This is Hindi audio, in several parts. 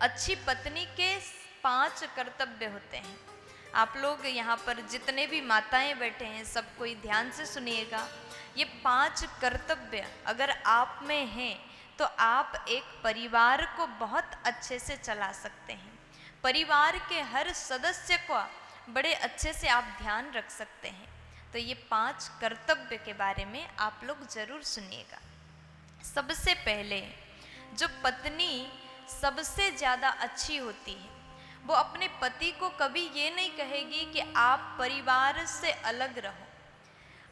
अच्छी पत्नी के 5 कर्तव्य होते हैं। आप लोग यहाँ पर जितने भी माताएं बैठे हैं सब कोई ध्यान से सुनिएगा। ये 5 कर्तव्य अगर आप में हैं तो आप एक परिवार को बहुत अच्छे से चला सकते हैं। परिवार के हर सदस्य को बड़े अच्छे से आप ध्यान रख सकते हैं। तो ये 5 कर्तव्य के बारे में आप लोग जरूर सुनिएगा। सबसे पहले, जो पत्नी सबसे ज़्यादा अच्छी होती है वो अपने पति को कभी ये नहीं कहेगी कि आप परिवार से अलग रहो।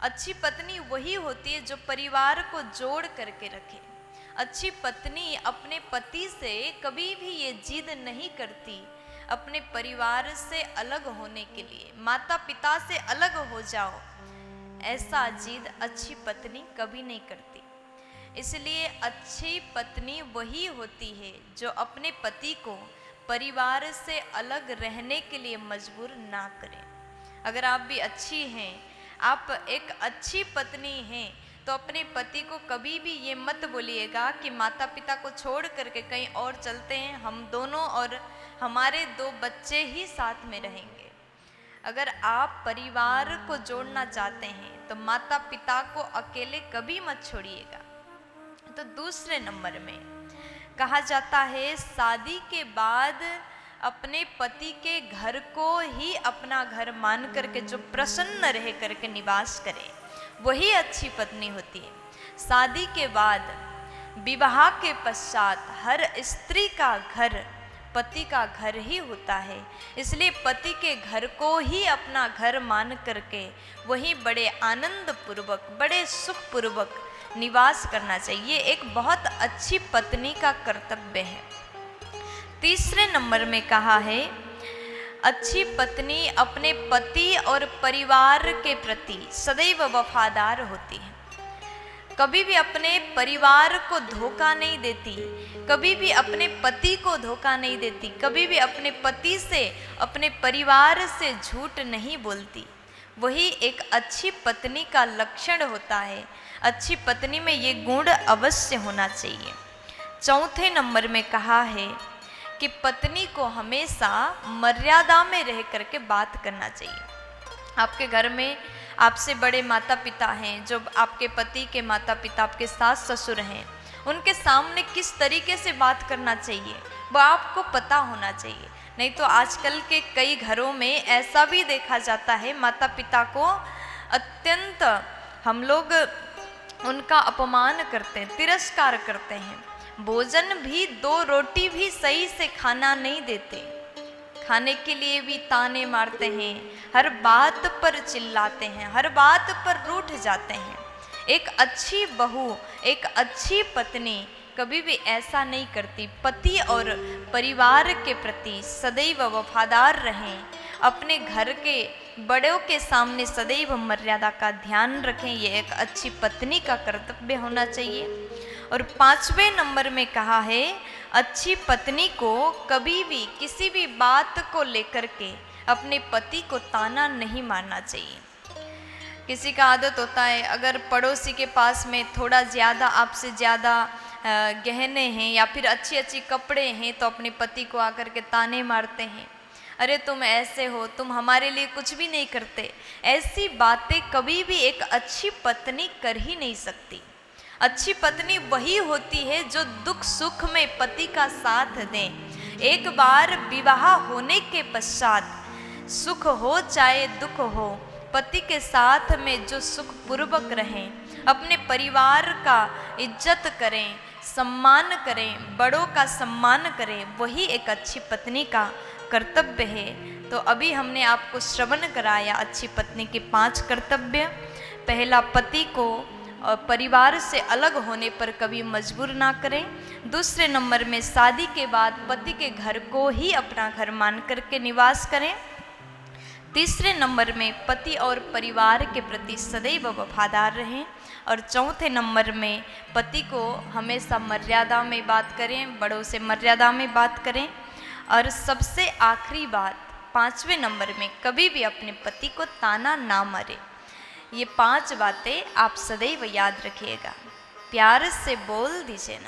अच्छी पत्नी वही होती है जो परिवार को जोड़ करके रखे। अच्छी पत्नी अपने पति से कभी भी ये जिद नहीं करती अपने परिवार से अलग होने के लिए, माता पिता से अलग हो जाओ, ऐसा जिद अच्छी पत्नी कभी नहीं करती। इसलिए अच्छी पत्नी वही होती है जो अपने पति को परिवार से अलग रहने के लिए मजबूर ना करे। अगर आप भी अच्छी हैं, आप एक अच्छी पत्नी हैं, तो अपने पति को कभी भी ये मत बोलिएगा कि माता पिता को छोड़ करके कहीं और चलते हैं, हम दोनों और हमारे 2 बच्चे ही साथ में रहेंगे। अगर आप परिवार को जोड़ना चाहते हैं तो माता पिता को अकेले कभी मत छोड़िएगा। तो दूसरे नंबर में कहा जाता है, शादी के बाद अपने पति के घर को ही अपना घर मान करके जो प्रसन्न रह करके निवास करे वही अच्छी पत्नी होती है। शादी के बाद विवाह के पश्चात हर स्त्री का घर पति का घर ही होता है। इसलिए पति के घर को ही अपना घर मान करके वही बड़े आनंद पूर्वक, बड़े सुख पूर्वक निवास करना चाहिए। एक बहुत अच्छी पत्नी का कर्तव्य है। तीसरे नंबर में कहा है, अच्छी पत्नी अपने पति और परिवार के प्रति सदैव वफादार होती है। कभी भी अपने परिवार को धोखा नहीं देती, कभी भी अपने पति को धोखा नहीं देती, कभी भी अपने पति से, अपने परिवार से झूठ नहीं बोलती। वही एक अच्छी पत्नी का लक्षण होता है। अच्छी पत्नी में ये गुण अवश्य होना चाहिए। चौथे नंबर में कहा है कि पत्नी को हमेशा मर्यादा में रह करके बात करना चाहिए। आपके घर में आपसे बड़े माता पिता हैं, जो आपके पति के माता पिता, आपके सास ससुर हैं, उनके सामने किस तरीके से बात करना चाहिए वो आपको पता होना चाहिए। नहीं तो आजकल के कई घरों में ऐसा भी देखा जाता है, माता पिता को अत्यंत हम लोग उनका अपमान करते हैं, तिरस्कार करते हैं। भोजन भी 2 रोटी भी सही से खाना नहीं देते, खाने के लिए भी ताने मारते हैं, हर बात पर चिल्लाते हैं, हर बात पर रूठ जाते हैं। एक अच्छी बहू, एक अच्छी पत्नी कभी भी ऐसा नहीं करती। पति और परिवार के प्रति सदैव वफादार रहें, अपने घर के बड़ों के सामने सदैव मर्यादा का ध्यान रखें। ये एक अच्छी पत्नी का कर्तव्य होना चाहिए। और 5वें नंबर में कहा है, अच्छी पत्नी को कभी भी किसी भी बात को लेकर के अपने पति को ताना नहीं मारना चाहिए। किसी का आदत होता है, अगर पड़ोसी के पास में थोड़ा ज़्यादा, आपसे ज़्यादा गहने हैं या फिर अच्छी अच्छी कपड़े हैं तो अपने पति को आकर के ताने मारते हैं, अरे तुम ऐसे हो, तुम हमारे लिए कुछ भी नहीं करते। ऐसी बातें कभी भी एक अच्छी पत्नी कर ही नहीं सकती। अच्छी पत्नी वही होती है जो दुख सुख में पति का साथ दें। एक बार विवाह होने के पश्चात सुख हो चाहे दुख हो, पति के साथ में जो सुख पूर्वक रहें, अपने परिवार का इज्जत करें, सम्मान करें, बड़ों का सम्मान करें, वही एक अच्छी पत्नी का कर्तव्य है। तो अभी हमने आपको श्रवण कराया अच्छी पत्नी के 5 कर्तव्य। पहला, पति को और परिवार से अलग होने पर कभी मजबूर ना करें। दूसरे नंबर में, शादी के बाद पति के घर को ही अपना घर मान करके निवास करें। तीसरे नंबर में, पति और परिवार के प्रति सदैव वफादार रहें। और चौथे नंबर में, पति को हमेशा मर्यादा में बात करें, बड़ों से मर्यादा में बात करें। और सबसे आखिरी बात, 5वें नंबर में, कभी भी अपने पति को ताना ना मारे। ये 5 बातें आप सदैव याद रखिएगा। प्यार से बोल दीजिए ना।